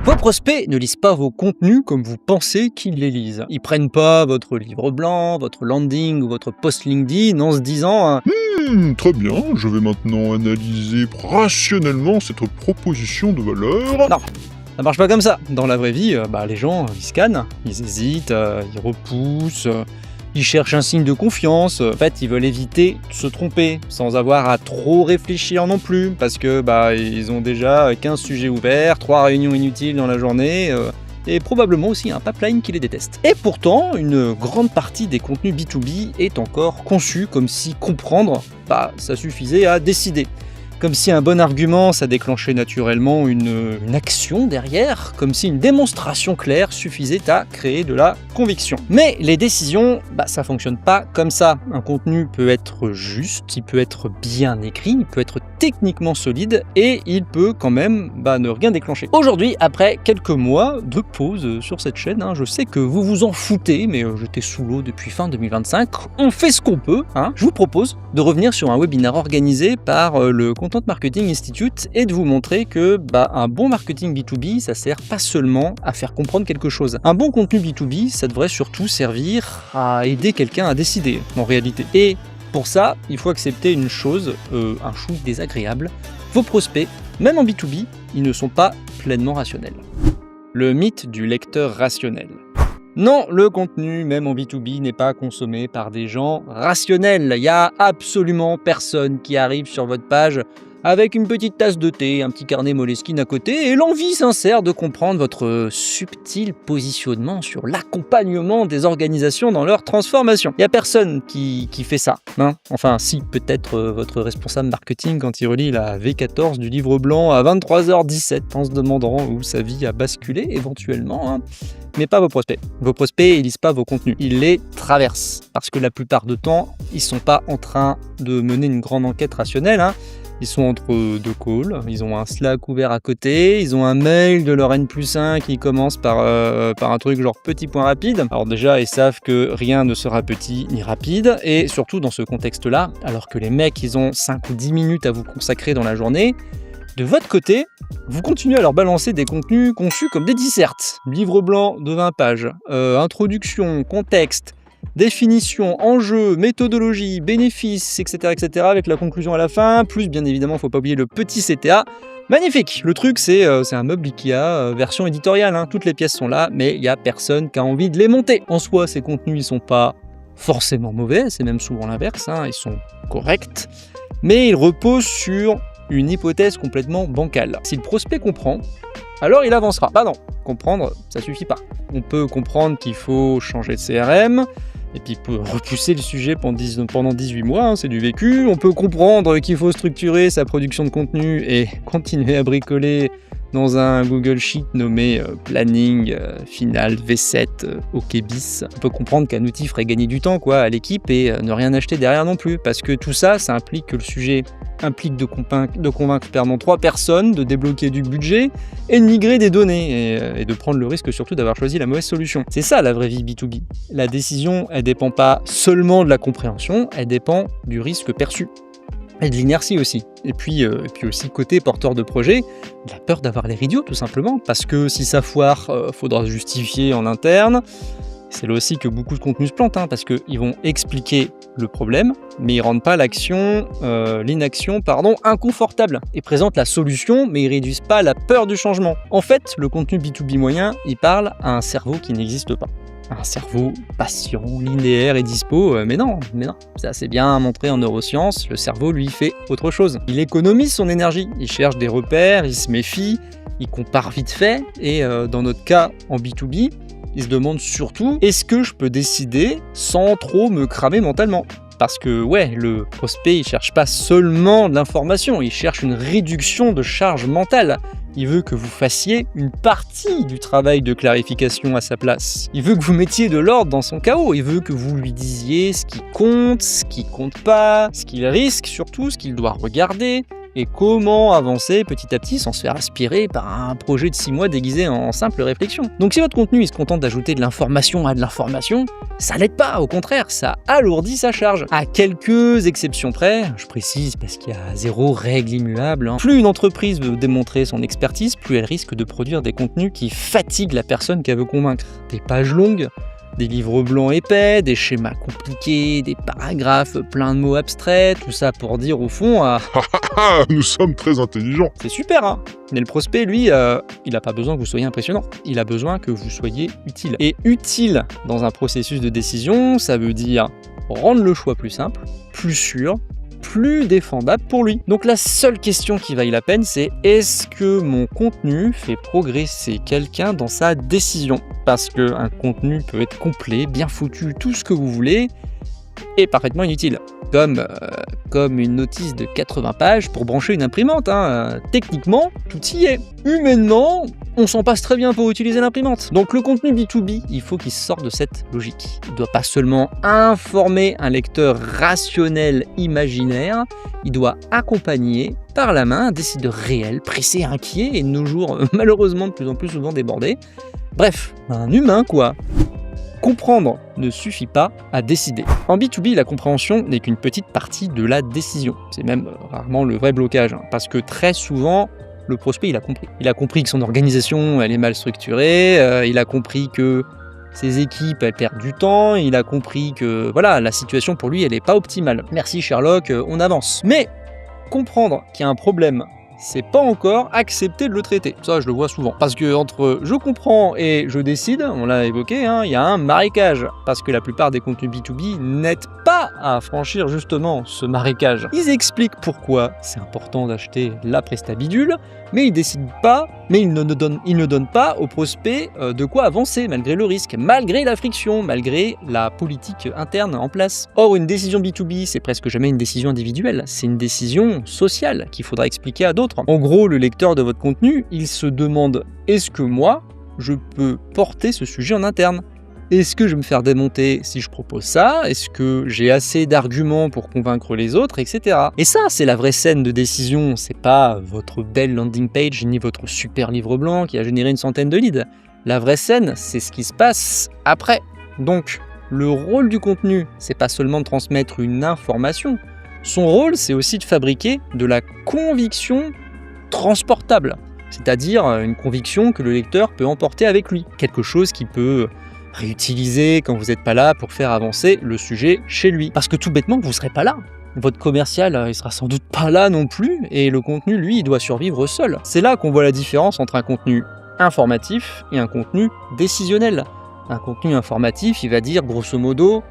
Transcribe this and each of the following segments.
Vos prospects ne lisent pas vos contenus comme vous pensez qu'ils les lisent. Ils prennent pas votre livre blanc, votre landing ou votre post LinkedIn en se disant Très bien, je vais maintenant analyser rationnellement cette proposition de valeur. Non, ça marche pas comme ça. Dans la vraie vie, les gens, ils scannent, ils hésitent, ils repoussent, ils cherchent un signe de confiance. En fait, ils veulent éviter de se tromper, sans avoir à trop réfléchir non plus, parce que ils ont déjà 15 sujets ouverts, 3 réunions inutiles dans la journée, et probablement aussi un pipeline qui les déteste. Et pourtant, une grande partie des contenus B2B est encore conçue comme si comprendre, ça suffisait à décider. Comme si un bon argument, ça déclenchait naturellement une action derrière, comme si une démonstration claire suffisait à créer de la conviction. Mais les décisions, ça fonctionne pas comme ça. Un contenu peut être juste, il peut être bien écrit, il peut être techniquement solide, et il peut quand même ne rien déclencher. Aujourd'hui, après quelques mois de pause sur cette chaîne, je sais que vous vous en foutez, mais j'étais sous l'eau depuis fin 2025, on fait ce qu'on peut. Je vous propose de revenir sur un webinaire organisé par le Content Marketing Institute et de vous montrer que un bon marketing B2B, ça sert pas seulement à faire comprendre quelque chose. Un bon contenu B2B, ça devrait surtout servir à aider quelqu'un à décider, en réalité. Et pour ça, il faut accepter une chose, un chou désagréable. Vos prospects, même en B2B, ils ne sont pas pleinement rationnels. Le mythe du lecteur rationnel. Non, le contenu, même en B2B, n'est pas consommé par des gens rationnels. Il n'y a absolument personne qui arrive sur votre page avec une petite tasse de thé, un petit carnet Moleskine à côté et l'envie sincère de comprendre votre subtil positionnement sur l'accompagnement des organisations dans leur transformation. Il n'y a personne qui fait ça. Enfin, si, peut-être votre responsable marketing quand il relit la V14 du livre blanc à 23h17 en se demandant où sa vie a basculé éventuellement. Mais pas vos prospects. Vos prospects, ils lisent pas vos contenus. Ils les traversent. Parce que la plupart du temps, ils sont pas en train de mener une grande enquête rationnelle. Ils sont entre deux calls, ils ont un Slack ouvert à côté, ils ont un mail de leur N+1 qui commence par un truc genre petit point rapide. Alors déjà, ils savent que rien ne sera petit ni rapide, et surtout dans ce contexte-là, alors que les mecs, ils ont 5 ou 10 minutes à vous consacrer dans la journée, de votre côté, vous continuez à leur balancer des contenus conçus comme des dissertes. Livre blanc de 20 pages, introduction, contexte, définition, enjeu, méthodologie, bénéfices, etc., avec la conclusion à la fin, plus bien évidemment, il ne faut pas oublier le petit CTA. Magnifique. Le truc, c'est un meuble Ikea, version éditoriale, toutes les pièces sont là, mais il n'y a personne qui a envie de les monter. En soi, ces contenus, ils ne sont pas forcément mauvais, c'est même souvent l'inverse, ils sont corrects, mais ils reposent sur une hypothèse complètement bancale. Si le prospect comprend, alors il avancera. Non, comprendre, ça suffit pas. On peut comprendre qu'il faut changer de CRM, et puis peut repousser le sujet pendant 18 mois, c'est du vécu. On peut comprendre qu'il faut structurer sa production de contenu et continuer à bricoler dans un Google Sheet nommé Planning Final V7 OK bis. On peut comprendre qu'un outil ferait gagner du temps à l'équipe et ne rien acheter derrière non plus, parce que tout ça, ça implique que le sujet implique de convaincre 3 personnes, de débloquer du budget et de migrer des données et de prendre le risque surtout d'avoir choisi la mauvaise solution. C'est ça la vraie vie B2B. La décision, elle dépend pas seulement de la compréhension, elle dépend du risque perçu. Et de l'inertie aussi. Et puis aussi côté porteur de projet, de la peur d'avoir l'air idiot tout simplement, parce que si ça foire, faudra se justifier en interne. C'est là aussi que beaucoup de contenus se plantent, parce qu'ils vont expliquer le problème, mais ils rendent pas l'inaction inconfortable. Ils présentent la solution, mais ils réduisent pas la peur du changement. En fait, le contenu B2B moyen, il parle à un cerveau qui n'existe pas. Un cerveau patient, linéaire et dispo, mais non, ça c'est bien montré en neurosciences, le cerveau lui fait autre chose. Il économise son énergie, il cherche des repères, il se méfie, il compare vite fait, et dans notre cas en B2B, il se demande surtout, est-ce que je peux décider sans trop me cramer mentalement ? Parce que le prospect il cherche pas seulement de l'information, il cherche une réduction de charge mentale. Il veut que vous fassiez une partie du travail de clarification à sa place. Il veut que vous mettiez de l'ordre dans son chaos. Il veut que vous lui disiez ce qui compte pas, ce qu'il risque surtout, ce qu'il doit regarder, et comment avancer petit à petit sans se faire aspirer par un projet de 6 mois déguisé en simple réflexion. Donc si votre contenu il se contente d'ajouter de l'information à de l'information, ça l'aide pas, au contraire, ça alourdit sa charge. À quelques exceptions près, je précise parce qu'il y a 0 règle immuable, plus une entreprise veut démontrer son expertise, plus elle risque de produire des contenus qui fatiguent la personne qu'elle veut convaincre. Des pages longues, des livres blancs épais, des schémas compliqués, des paragraphes pleins de mots abstraits, tout ça pour dire au fond Nous sommes très intelligents. c'est super, hein. Mais le prospect, lui, il n'a pas besoin que vous soyez impressionnant. Il a besoin que vous soyez utile. Et utile dans un processus de décision, ça veut dire rendre le choix plus simple, plus sûr, plus défendable pour lui. Donc la seule question qui vaille la peine, c'est est-ce que mon contenu fait progresser quelqu'un dans sa décision? Parce qu'un contenu peut être complet, bien foutu, tout ce que vous voulez, et parfaitement inutile. Comme une notice de 80 pages pour brancher une imprimante. Techniquement, tout y est. Humainement, on s'en passe très bien pour utiliser l'imprimante. Donc le contenu B2B, il faut qu'il sorte de cette logique. Il ne doit pas seulement informer un lecteur rationnel imaginaire, il doit accompagner par la main un décideur réel, pressé, inquiet et de nos jours malheureusement de plus en plus souvent débordé. Bref, un humain quoi. Comprendre ne suffit pas à décider. En B2B, la compréhension n'est qu'une petite partie de la décision. C'est même rarement le vrai blocage, parce que très souvent, le prospect, il a compris. Il a compris que son organisation, elle est mal structurée, il a compris que ses équipes, elles perdent du temps, il a compris que voilà, la situation pour lui, elle n'est pas optimale. Merci Sherlock, on avance. Mais comprendre qu'il y a un problème, c'est pas encore accepter de le traiter. Ça, je le vois souvent. Parce que entre je comprends et je décide, on l'a évoqué, il y a un marécage. Parce que la plupart des contenus B2B n'aident pas à franchir justement ce marécage. Ils expliquent pourquoi c'est important d'acheter la presta bidule, mais ils décident pas, mais ils ne donnent pas au prospect de quoi avancer malgré le risque, malgré la friction, malgré la politique interne en place. Or, une décision B2B, c'est presque jamais une décision individuelle, c'est une décision sociale qu'il faudra expliquer à d'autres. En gros, le lecteur de votre contenu, il se demande « Est-ce que moi, je peux porter ce sujet en interne ? Est-ce que je vais me faire démonter si je propose ça ? Est-ce que j'ai assez d'arguments pour convaincre les autres, etc. » Et ça, c'est la vraie scène de décision. C'est pas votre belle landing page ni votre super livre blanc qui a généré une centaine de leads. La vraie scène, c'est ce qui se passe après. Donc, le rôle du contenu, c'est pas seulement de transmettre une information. Son rôle, c'est aussi de fabriquer de la conviction transportable. C'est-à-dire une conviction que le lecteur peut emporter avec lui. Quelque chose qui peut réutiliser quand vous n'êtes pas là pour faire avancer le sujet chez lui. Parce que tout bêtement, vous ne serez pas là. Votre commercial, il sera sans doute pas là non plus, et le contenu, lui, il doit survivre seul. C'est là qu'on voit la différence entre un contenu informatif et un contenu décisionnel. Un contenu informatif, il va dire, grosso modo,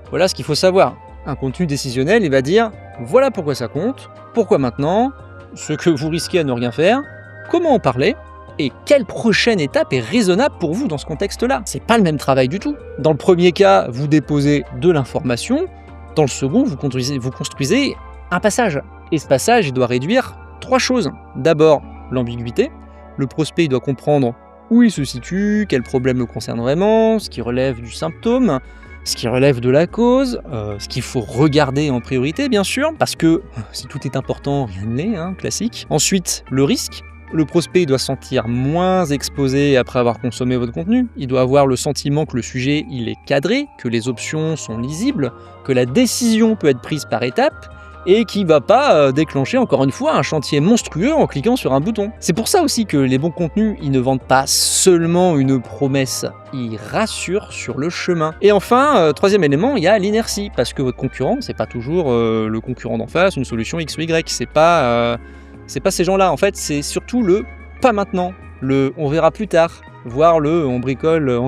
voilà ce qu'il faut savoir. Un contenu décisionnel, il va dire, voilà pourquoi ça compte, pourquoi maintenant, ce que vous risquez à ne rien faire, comment en parler, et quelle prochaine étape est raisonnable pour vous dans ce contexte-là. C'est pas le même travail du tout. Dans le premier cas, vous déposez de l'information. Dans le second, vous construisez un passage. Et ce passage, il doit réduire 3 choses. D'abord, l'ambiguïté. Le prospect il doit comprendre où il se situe, quel problème le concerne vraiment, ce qui relève du symptôme, ce qui relève de la cause, ce qu'il faut regarder en priorité, bien sûr, parce que si tout est important, rien ne l'est, classique. Ensuite, le risque. Le prospect doit se sentir moins exposé après avoir consommé votre contenu. Il doit avoir le sentiment que le sujet il est cadré, que les options sont lisibles, que la décision peut être prise par étapes et qui ne va pas déclencher encore une fois un chantier monstrueux en cliquant sur un bouton. C'est pour ça aussi que les bons contenus, ils ne vendent pas seulement une promesse, ils rassurent sur le chemin. Et enfin, troisième élément, il y a l'inertie, parce que votre concurrent, c'est pas toujours le concurrent d'en face, une solution X ou Y, c'est pas ces gens-là, en fait, c'est surtout le « pas maintenant », le « on verra plus tard », voire le « on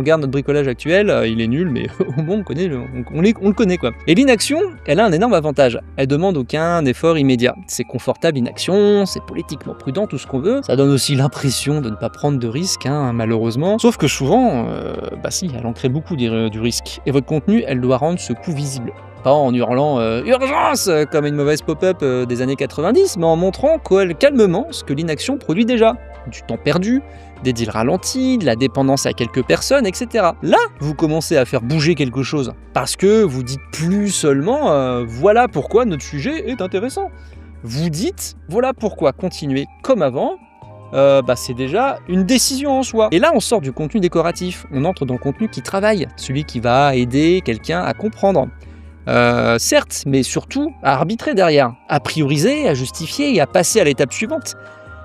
garde notre bricolage actuel, il est nul, mais au moins on le connaît quoi. Et l'inaction, elle a un énorme avantage, elle demande aucun effort immédiat. C'est confortable l'inaction, c'est politiquement prudent, tout ce qu'on veut, ça donne aussi l'impression de ne pas prendre de risques, malheureusement. Sauf que souvent, elle en crée beaucoup du risque. Et votre contenu, elle doit rendre ce coup visible. Pas en hurlant « urgence » comme une mauvaise pop-up des années 90, mais en montrant calmement ce que l'inaction produit déjà. Du temps perdu, des deals ralentis, de la dépendance à quelques personnes, etc. Là, vous commencez à faire bouger quelque chose, parce que vous dites plus seulement « voilà pourquoi notre sujet est intéressant ». vous dites, voilà pourquoi continuer comme avant, c'est déjà une décision en soi. Et là, on sort du contenu décoratif, on entre dans le contenu qui travaille, celui qui va aider quelqu'un à comprendre. Certes, mais surtout à arbitrer derrière, à prioriser, à justifier et à passer à l'étape suivante.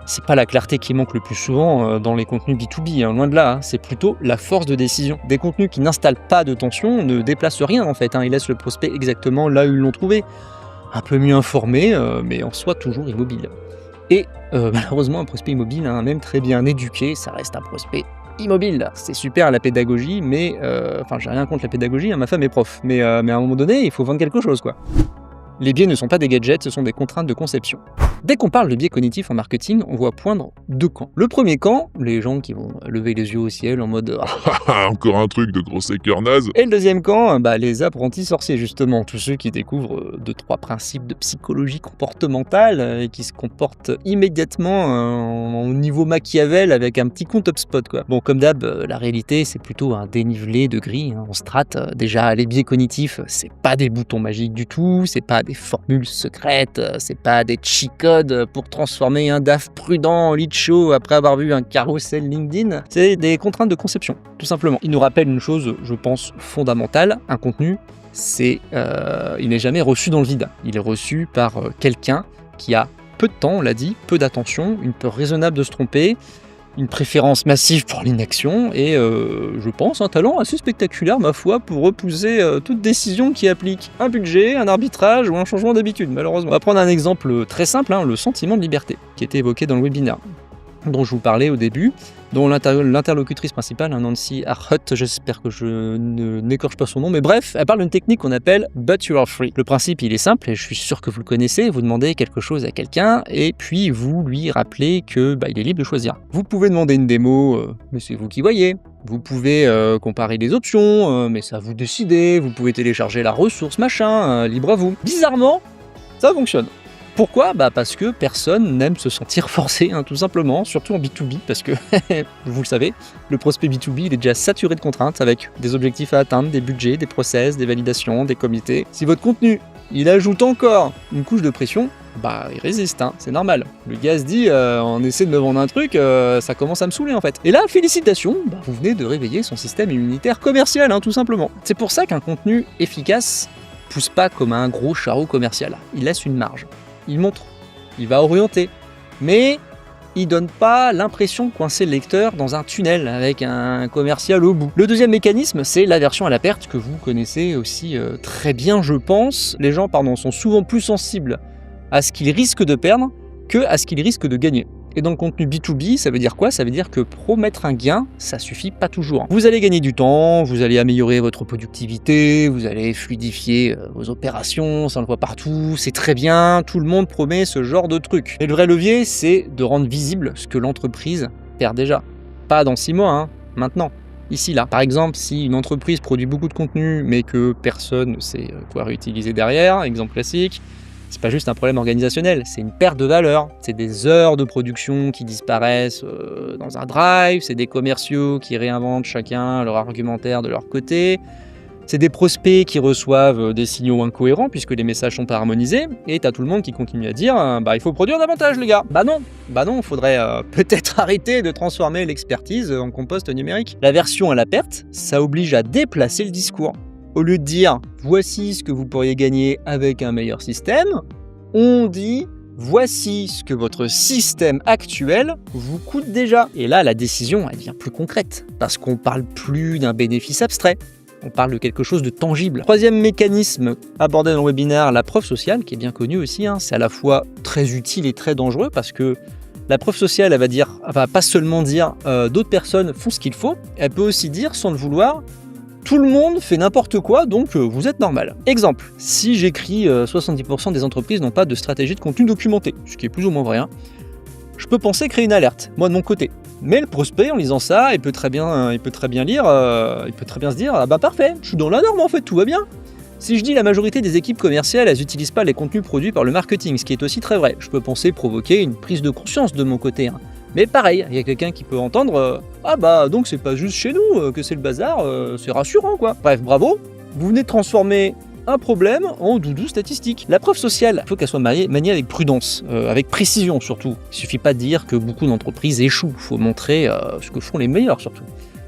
C'est pas la clarté qui manque le plus souvent dans les contenus B2B, loin de là, c'est plutôt la force de décision. Des contenus qui n'installent pas de tension ne déplacent rien en fait, ils laissent le prospect exactement là où ils l'ont trouvé. Un peu mieux informé, mais en soi toujours immobile. Et malheureusement, un prospect immobile, même très bien éduqué, ça reste un prospect immobile. C'est super la pédagogie, mais j'ai rien contre la pédagogie, ma femme est prof, mais à un moment donné, il faut vendre quelque chose, quoi. Les biais ne sont pas des gadgets, ce sont des contraintes de conception. Dès qu'on parle de biais cognitifs en marketing, on voit poindre deux camps. Le premier camp, les gens qui vont lever les yeux au ciel en mode Encore un truc de gros séqueur naze. Et le deuxième camp, les apprentis sorciers justement, tous ceux qui découvrent 2-3 principes de psychologie comportementale et qui se comportent immédiatement au niveau Machiavel avec un petit compte HubSpot, quoi. Bon, comme d'hab, la réalité c'est plutôt un dénivelé de gris, on strate. Déjà, les biais cognitifs, c'est pas des boutons magiques du tout, c'est pas des formules secrètes, c'est pas des cheat codes pour transformer un DAF prudent en lead show après avoir vu un carrousel LinkedIn. C'est des contraintes de conception, tout simplement. Il nous rappelle une chose, je pense, fondamentale. Un contenu, il n'est jamais reçu dans le vide. Il est reçu par quelqu'un qui a peu de temps, on l'a dit, peu d'attention, une peur raisonnable de se tromper, une préférence massive pour l'inaction et, je pense, un talent assez spectaculaire, ma foi, pour repousser toute décision qui applique un budget, un arbitrage ou un changement d'habitude, malheureusement. On va prendre un exemple très simple, le sentiment de liberté, qui était évoqué dans le webinaire, dont je vous parlais au début, dont l'interlocutrice principale, Nancy Arhut, j'espère que je n'écorche pas son nom, mais bref, elle parle d'une technique qu'on appelle « but you are free ». Le principe, il est simple, et je suis sûr que vous le connaissez, vous demandez quelque chose à quelqu'un, et puis vous lui rappelez que il est libre de choisir. Vous pouvez demander une démo, mais c'est vous qui voyez. Vous pouvez comparer les options, mais ça vous décidez. Vous pouvez télécharger la ressource, machin, libre à vous. Bizarrement, ça fonctionne. Pourquoi ? Parce que personne n'aime se sentir forcé, tout simplement, surtout en B2B, parce que, vous le savez, le prospect B2B, il est déjà saturé de contraintes, avec des objectifs à atteindre, des budgets, des process, des validations, des comités. Si votre contenu, il ajoute encore une couche de pression, il résiste, c'est normal. Le gars se dit, on essaie de me vendre un truc, ça commence à me saouler en fait. Et là, félicitations, vous venez de réveiller son système immunitaire commercial, tout simplement. C'est pour ça qu'un contenu efficace pousse pas comme un gros charreau commercial. Il laisse une marge. Il montre, il va orienter, mais il donne pas l'impression de coincer le lecteur dans un tunnel avec un commercial au bout. Le deuxième mécanisme, c'est l'aversion à la perte, que vous connaissez aussi très bien, je pense. Les gens, sont souvent plus sensibles à ce qu'ils risquent de perdre que à ce qu'ils risquent de gagner. Et dans le contenu B2B, ça veut dire quoi ? Ça veut dire que promettre un gain, ça suffit pas toujours. Vous allez gagner du temps, vous allez améliorer votre productivité, vous allez fluidifier vos opérations, ça on le voit partout, c'est très bien, tout le monde promet ce genre de truc. Et le vrai levier, c'est de rendre visible ce que l'entreprise perd déjà. Pas dans 6 mois, maintenant. Ici, là. Par exemple, si une entreprise produit beaucoup de contenu, mais que personne ne sait quoi réutiliser derrière, exemple classique, c'est pas juste un problème organisationnel, c'est une perte de valeur. C'est des heures de production qui disparaissent dans un drive, c'est des commerciaux qui réinventent chacun leur argumentaire de leur côté, c'est des prospects qui reçoivent des signaux incohérents puisque les messages sont pas harmonisés, et t'as tout le monde qui continue à dire il faut produire davantage les gars. Il faudrait peut-être arrêter de transformer l'expertise en compost numérique. La version à la perte, ça oblige à déplacer le discours. Au lieu de dire « voici ce que vous pourriez gagner avec un meilleur système », on dit « voici ce que votre système actuel vous coûte déjà ». Et là, la décision, elle devient plus concrète, parce qu'on parle plus d'un bénéfice abstrait, on parle de quelque chose de tangible. Troisième mécanisme abordé dans le webinaire, la preuve sociale, qui est bien connue aussi, c'est à la fois très utile et très dangereux, parce que la preuve sociale, elle va pas seulement dire d'autres personnes font ce qu'il faut, elle peut aussi dire, sans le vouloir, tout le monde fait n'importe quoi, donc vous êtes normal. Exemple, si j'écris 70% des entreprises n'ont pas de stratégie de contenu documentée, ce qui est plus ou moins vrai, je peux penser créer une alerte, moi de mon côté. Mais le prospect, en lisant ça, il peut très bien lire, il peut très bien se dire « parfait, je suis dans la norme en fait, tout va bien ». Si je dis la majorité des équipes commerciales, elles n'utilisent pas les contenus produits par le marketing, ce qui est aussi très vrai, je peux penser provoquer une prise de conscience de mon côté. Mais pareil, il y a quelqu'un qui peut entendre donc c'est pas juste chez nous que c'est le bazar, c'est rassurant quoi. Bref, bravo, vous venez de transformer un problème en doudou statistique. La preuve sociale, il faut qu'elle soit maniée avec prudence, avec précision surtout. Il suffit pas de dire que beaucoup d'entreprises échouent, il faut montrer ce que font les meilleurs surtout.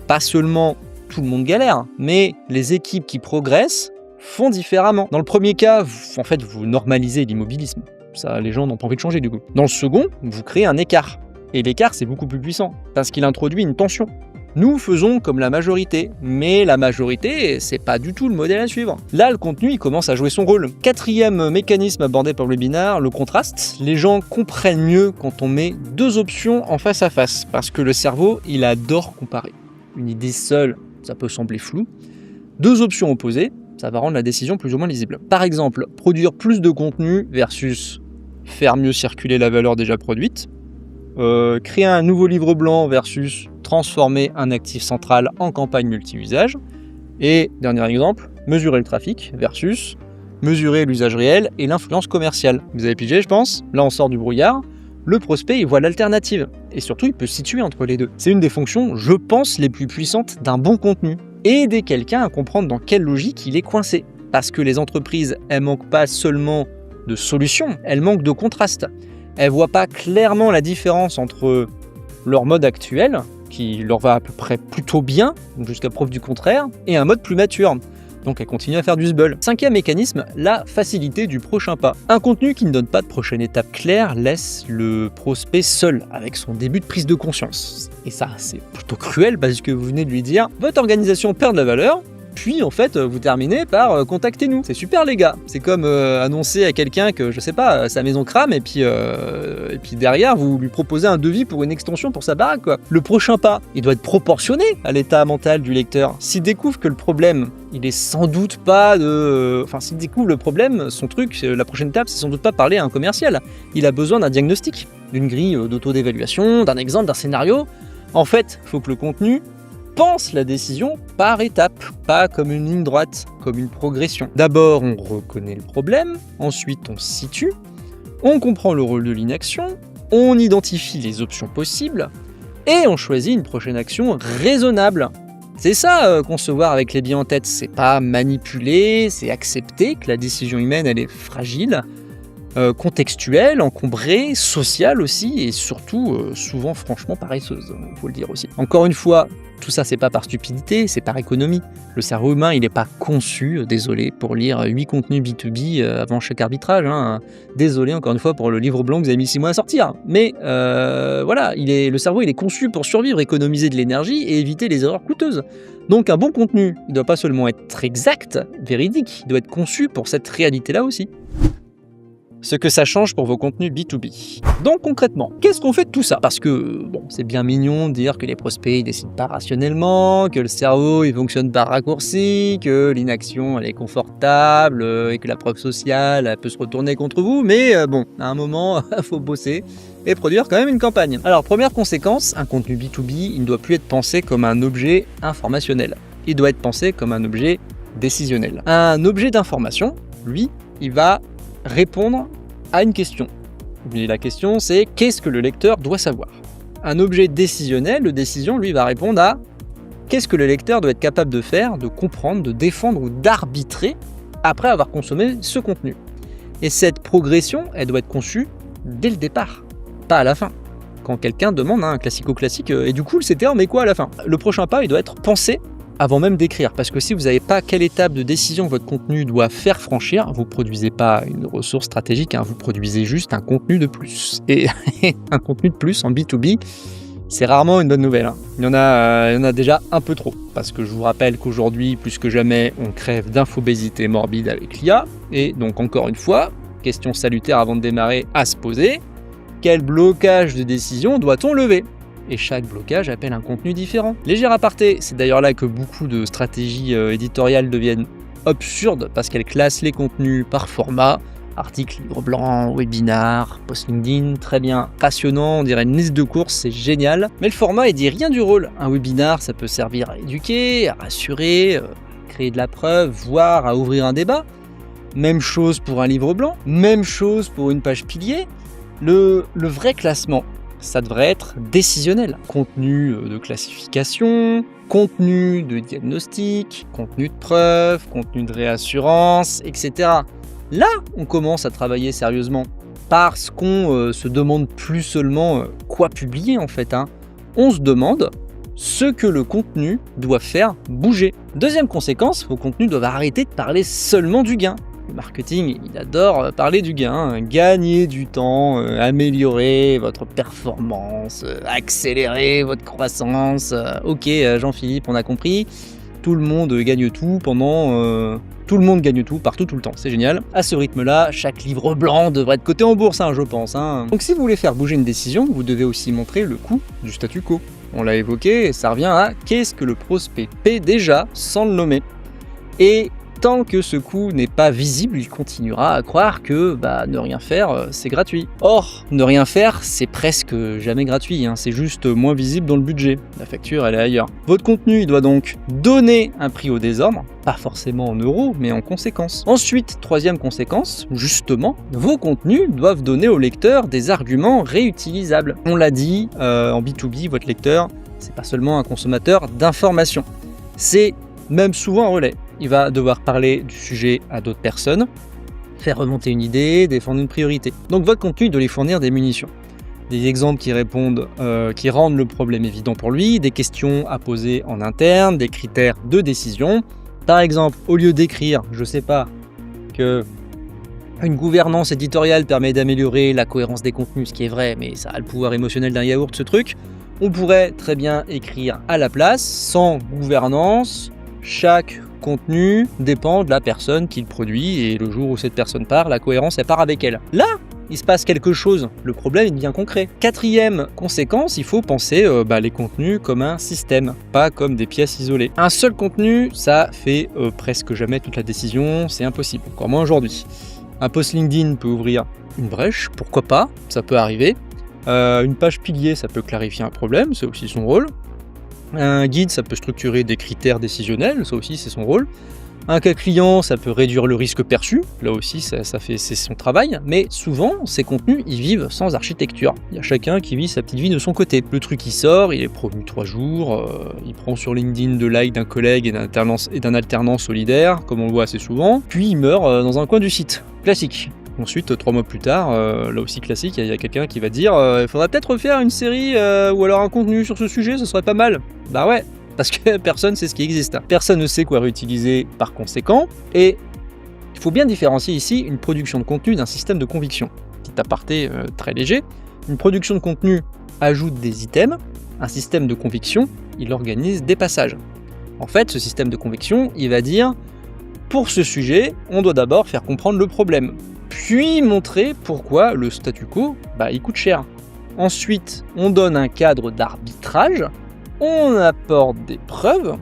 Pas seulement tout le monde galère, mais les équipes qui progressent font différemment. Dans le premier cas, vous normalisez l'immobilisme. Ça, les gens n'ont pas envie de changer du coup. Dans le second, vous créez un écart. Et l'écart, c'est beaucoup plus puissant, parce qu'il introduit une tension. Nous faisons comme la majorité, mais la majorité, c'est pas du tout le modèle à suivre. Là, le contenu, il commence à jouer son rôle. Quatrième mécanisme abordé par le webinaire, le contraste. Les gens comprennent mieux quand on met deux options en face à face, parce que le cerveau, il adore comparer. Une idée seule, ça peut sembler flou. Deux options opposées, ça va rendre la décision plus ou moins lisible. Par exemple, produire plus de contenu versus faire mieux circuler la valeur déjà produite. Créer un nouveau livre blanc versus transformer un actif central en campagne multi-usage. Et dernier exemple, mesurer le trafic versus mesurer l'usage réel et l'influence commerciale. Vous avez pigé, je pense. Là, on sort du brouillard. Le prospect, il voit l'alternative. Et surtout, il peut se situer entre les deux. C'est une des fonctions, je pense, les plus puissantes d'un bon contenu. Aider quelqu'un à comprendre dans quelle logique il est coincé. Parce que les entreprises, elles manquent pas seulement de solutions, elles manquent de contraste. Elles ne voient pas clairement la différence entre leur mode actuel, qui leur va à peu près plutôt bien, jusqu'à preuve du contraire, et un mode plus mature. Donc elles continuent à faire du sbull. Cinquième mécanisme, la facilité du prochain pas. Un contenu qui ne donne pas de prochaine étape claire laisse le prospect seul avec son début de prise de conscience. Et ça, c'est plutôt cruel parce que vous venez de lui dire « Votre organisation perd de la valeur ». Puis en fait, vous terminez par contactez-nous. C'est super les gars. C'est comme annoncer à quelqu'un que, je sais pas, sa maison crame et puis derrière, vous lui proposez un devis pour une extension pour sa baraque, quoi. Le prochain pas, il doit être proportionné à l'état mental du lecteur. S'il découvre que le problème, il est sans doute pas de... s'il découvre le problème, son truc, la prochaine étape, c'est sans doute pas parler à un commercial. Il a besoin d'un diagnostic, d'une grille d'auto-d'évaluation, d'un exemple, d'un scénario. En fait, il faut que le contenu pense la décision par étapes, pas comme une ligne droite, comme une progression. D'abord, on reconnaît le problème, ensuite on se situe, on comprend le rôle de l'inaction, on identifie les options possibles, et on choisit une prochaine action raisonnable. C'est ça, concevoir avec les billes en tête, c'est pas manipuler, c'est accepter que la décision humaine, elle est fragile, contextuelle, encombrée, sociale aussi, et surtout, souvent franchement paresseuse, faut le dire aussi. Encore une fois, tout ça c'est pas par stupidité, c'est par économie. Le cerveau humain il n'est pas conçu, désolé, pour lire 8 contenus B2B avant chaque arbitrage, hein. Désolé encore une fois pour le livre blanc que vous avez mis 6 mois à sortir, mais voilà, le cerveau il est conçu pour survivre, économiser de l'énergie et éviter les erreurs coûteuses. Donc un bon contenu, il ne doit pas seulement être exact, véridique, il doit être conçu pour cette réalité-là aussi. Ce que ça change pour vos contenus B2B. Donc concrètement, qu'est-ce qu'on fait de tout ça? Parce que bon, c'est bien mignon de dire que les prospects ils décident pas rationnellement, que le cerveau il fonctionne par raccourci, que l'inaction elle est confortable et que la preuve sociale elle peut se retourner contre vous, mais bon, à un moment, il faut bosser et produire quand même une campagne. Alors première conséquence, un contenu B2B il ne doit plus être pensé comme un objet informationnel, il doit être pensé comme un objet décisionnel. Un objet d'information, lui, il va répondre à une question. Et la question, c'est qu'est-ce que le lecteur doit savoir? Un objet décisionnel, le décision, lui, va répondre à qu'est-ce que le lecteur doit être capable de faire, de comprendre, de défendre ou d'arbitrer après avoir consommé ce contenu. Et cette progression, elle doit être conçue dès le départ, pas à la fin. Quand quelqu'un demande un classico-classique, et du coup, c'était mais quoi à la fin? Le prochain pas, il doit être pensé avant même d'écrire, parce que si vous n'avez pas quelle étape de décision votre contenu doit faire franchir, vous ne produisez pas une ressource stratégique, vous produisez juste un contenu de plus. Et un contenu de plus en B2B, c'est rarement une bonne nouvelle. Il y en a déjà un peu trop, parce que je vous rappelle qu'aujourd'hui, plus que jamais, on crève d'infobésité morbide avec l'IA, et donc encore une fois, question salutaire avant de démarrer à se poser, quel blocage de décision doit-on lever ? Et chaque blocage appelle un contenu différent. Léger aparté, c'est d'ailleurs là que beaucoup de stratégies éditoriales deviennent absurdes parce qu'elles classent les contenus par format, article, livre blanc, webinar, post LinkedIn, très bien, passionnant, on dirait une liste de courses, c'est génial. Mais le format, il dit rien du rôle. Un webinar, ça peut servir à éduquer, à rassurer, à créer de la preuve, voire à ouvrir un débat. Même chose pour un livre blanc, même chose pour une page pilier. Le vrai classement, ça devrait être décisionnel. Contenu de classification, contenu de diagnostic, contenu de preuve, contenu de réassurance, etc. Là, on commence à travailler sérieusement parce qu'on se demande plus seulement quoi publier en fait. On se demande ce que le contenu doit faire bouger. Deuxième conséquence, vos contenus doivent arrêter de parler seulement du gain. Le marketing, il adore parler du gain, gagner du temps, améliorer votre performance, accélérer votre croissance. Ok, Jean-Philippe, on a compris. Tout le monde gagne tout tout le monde gagne tout, partout, tout le temps. C'est génial. À ce rythme-là, chaque livre blanc devrait être coté en bourse, je pense. Donc si vous voulez faire bouger une décision, vous devez aussi montrer le coût du statu quo. On l'a évoqué, ça revient à qu'est-ce que le prospect paie déjà sans le nommer. Et tant que ce coût n'est pas visible, il continuera à croire que ne rien faire, c'est gratuit. Or, ne rien faire, c'est presque jamais gratuit, c'est juste moins visible dans le budget. La facture, elle est ailleurs. Votre contenu, il doit donc donner un prix au désordre, pas forcément en euros, mais en conséquences. Ensuite, troisième conséquence, justement, vos contenus doivent donner au lecteur des arguments réutilisables. On l'a dit, en B2B, votre lecteur, c'est pas seulement un consommateur d'informations, c'est même souvent un relais. Il va devoir parler du sujet à d'autres personnes, faire remonter une idée, défendre une priorité. Donc votre contenu doit lui fournir des munitions. Des exemples qui rendent le problème évident pour lui, des questions à poser en interne, des critères de décision. Par exemple, au lieu d'écrire, je sais pas, que une gouvernance éditoriale permet d'améliorer la cohérence des contenus, ce qui est vrai, mais ça a le pouvoir émotionnel d'un yaourt, ce truc, on pourrait très bien écrire à la place, sans gouvernance, chaque contenu dépend de la personne qui le produit et le jour où cette personne part, la cohérence elle part avec elle. Là, il se passe quelque chose, le problème est bien concret. Quatrième conséquence, il faut penser les contenus comme un système, pas comme des pièces isolées. Un seul contenu, ça fait presque jamais toute la décision, c'est impossible, encore moins aujourd'hui. Un post LinkedIn peut ouvrir une brèche, pourquoi pas, ça peut arriver. Une page pilier, ça peut clarifier un problème, c'est aussi son rôle. Un guide, ça peut structurer des critères décisionnels, ça aussi c'est son rôle. Un cas client, ça peut réduire le risque perçu, là aussi c'est son travail, mais souvent ces contenus ils vivent sans architecture. Il y a chacun qui vit sa petite vie de son côté. Le truc il sort, il est promu 3 jours, il prend sur LinkedIn de likes d'un collègue et d'un alternant solidaire, comme on le voit assez souvent, puis il meurt dans un coin du site. Classique. Ensuite, 3 mois plus tard, là aussi classique, il y a quelqu'un qui va dire il faudrait peut-être refaire une série ou alors un contenu sur ce sujet, ce serait pas mal. Bah ouais, parce que personne sait ce qui existe. Personne ne sait quoi réutiliser par conséquent, et il faut bien différencier ici une production de contenu d'un système de conviction. Petit aparté très léger, une production de contenu ajoute des items, un système de conviction, il organise des passages. En fait, ce système de conviction, il va dire pour ce sujet, on doit d'abord faire comprendre le problème, puis montrer pourquoi le statu quo, il coûte cher. Ensuite, on donne un cadre d'arbitrage, on apporte des preuves,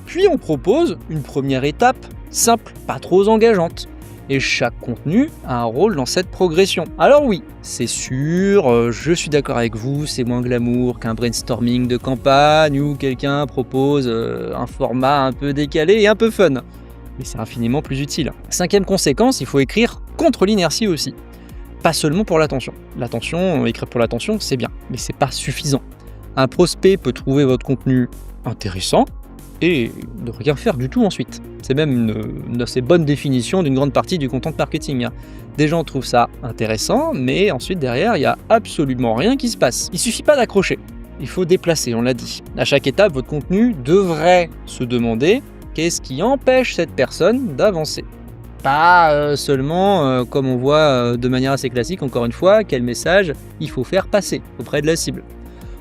puis on propose une première étape simple, pas trop engageante. Et chaque contenu a un rôle dans cette progression. Alors oui, c'est sûr, je suis d'accord avec vous, c'est moins glamour qu'un brainstorming de campagne où quelqu'un propose un format un peu décalé et un peu fun. Mais c'est infiniment plus utile. Cinquième conséquence, il faut écrire contre l'inertie aussi. Pas seulement pour l'attention. L'attention, écrire pour l'attention, c'est bien, mais c'est pas suffisant. Un prospect peut trouver votre contenu intéressant et ne rien faire du tout ensuite. C'est même une assez bonne définition d'une grande partie du content marketing. Des gens trouvent ça intéressant, mais ensuite derrière, il n'y a absolument rien qui se passe. Il suffit pas d'accrocher, il faut déplacer, on l'a dit. À chaque étape, votre contenu devrait se demander qu'est-ce qui empêche cette personne d'avancer. Pas seulement, comme on voit de manière assez classique, encore une fois, quel message il faut faire passer auprès de la cible.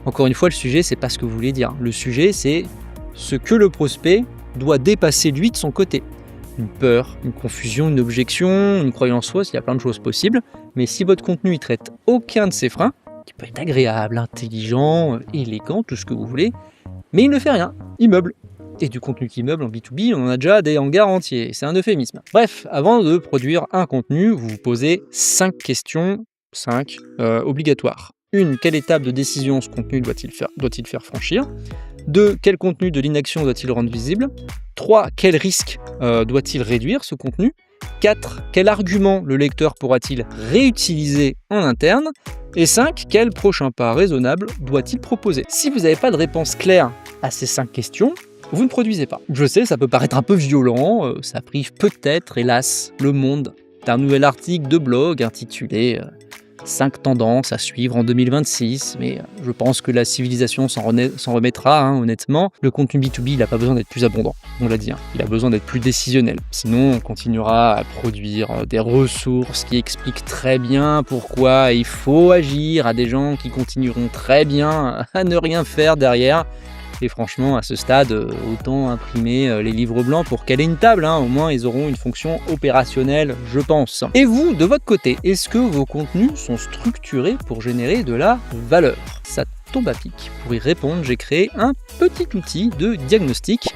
Encore une fois, le sujet, c'est pas ce que vous voulez dire. Le sujet, c'est ce que le prospect doit dépasser lui de son côté. Une peur, une confusion, une objection, une croyance fausse, il y a plein de choses possibles. Mais si votre contenu ne traite aucun de ces freins, qui peut être agréable, intelligent, élégant, tout ce que vous voulez, mais il ne fait rien, il meuble. Et du contenu qui meuble en B2B, on en a déjà des hangars entiers, c'est un euphémisme. Bref, avant de produire un contenu, vous vous posez 5 questions, obligatoires. 1. Quelle étape de décision ce contenu doit-il faire franchir ? 2. Quel contenu de l'inaction doit-il rendre visible ? 3. Quel risque doit-il réduire ce contenu ? 4. Quel argument le lecteur pourra-t-il réutiliser en interne? Et 5. Quel prochain pas raisonnable doit-il proposer? Si vous n'avez pas de réponse claire à ces 5 questions, vous ne produisez pas. Je sais, ça peut paraître un peu violent, ça prive peut-être, hélas, le monde d'un nouvel article de blog intitulé 5 tendances à suivre en 2026, mais je pense que la civilisation s'en remettra, honnêtement. Le contenu B2B, il n'a pas besoin d'être plus abondant, on l'a dit, il a besoin d'être plus décisionnel. Sinon, on continuera à produire des ressources qui expliquent très bien pourquoi il faut agir à des gens qui continueront très bien à ne rien faire derrière. Et franchement, à ce stade, autant imprimer les livres blancs pour caler une table, au moins ils auront une fonction opérationnelle, je pense. Et vous, de votre côté, est-ce que vos contenus sont structurés pour générer de la valeur? Ça tombe à pic. Pour y répondre, j'ai créé un petit outil de diagnostic.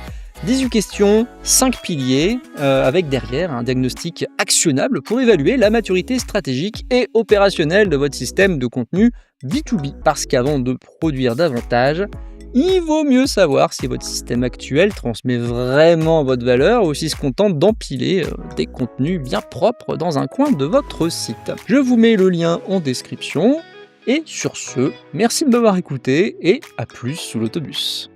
18 questions, 5 piliers, avec derrière un diagnostic actionnable pour évaluer la maturité stratégique et opérationnelle de votre système de contenu B2B. Parce qu'avant de produire davantage, il vaut mieux savoir si votre système actuel transmet vraiment votre valeur ou s'il se contente d'empiler des contenus bien propres dans un coin de votre site. Je vous mets le lien en description. Et sur ce, merci de m'avoir écouté et à plus sous l'autobus.